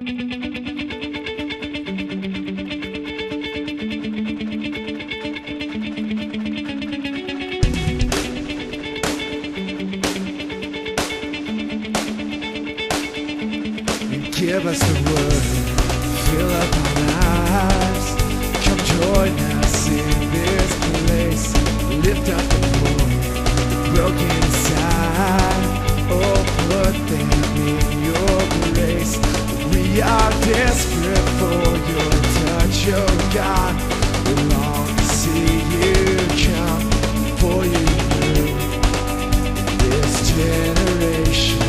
Give us the word, fill up our lives. Come join us in this place. Lift up the poor, the broken inside. Oh, put them in your grace. We are desperate for your touch, oh God. We long to see you come, for you move this generation.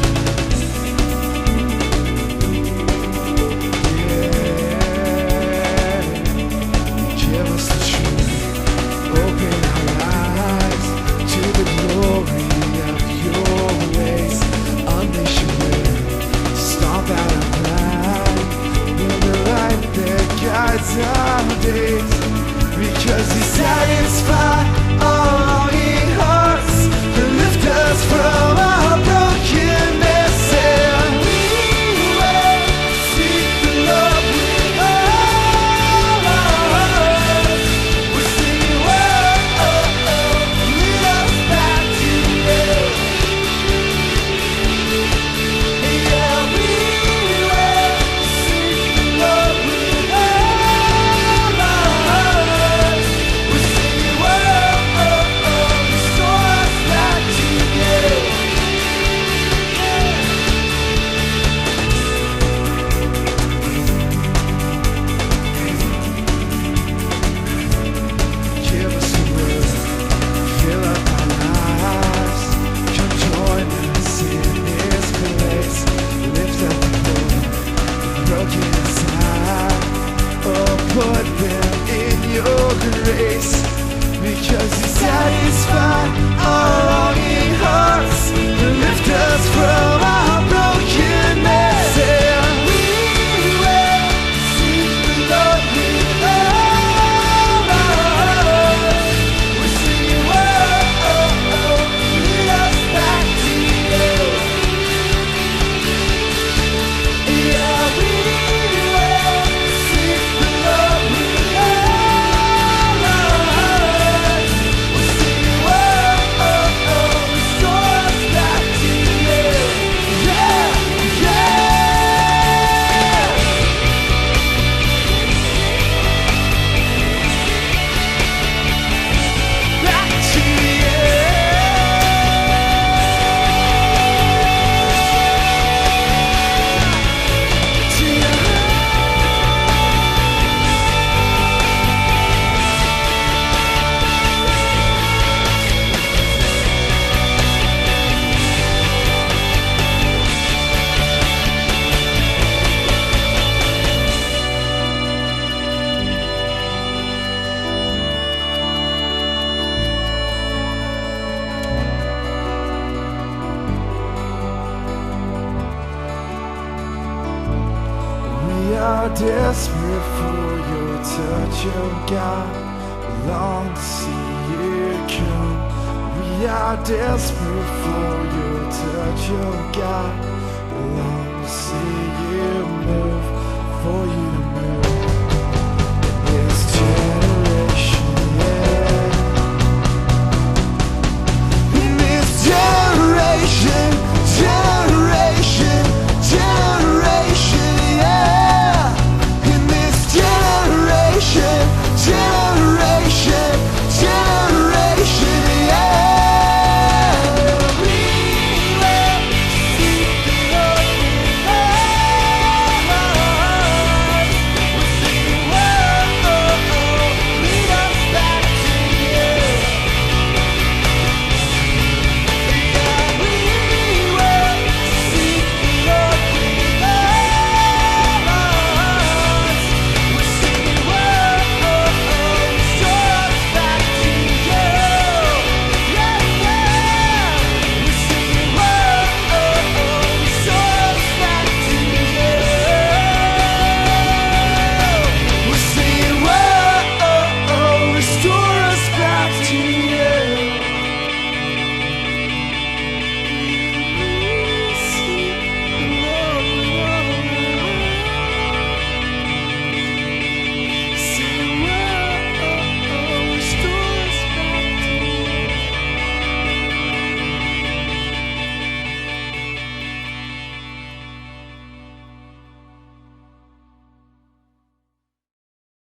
Some days, because you satisfy our longing hearts, you lift us from our brokenness, and we will seek the love with all our hearts. We sing, oh, oh, oh, lead us back to you. Yeah, we will seek the love with all. Put them in your grace, because you satisfy our longing hearts. You lift us from our brokenness, and we will seek the Lord with all our hearts. We sing, oh, oh, oh, lead us back to you. Yeah, we we are desperate for your touch, oh God. We long to see you come. We are desperate for your touch, oh God. We long to see you.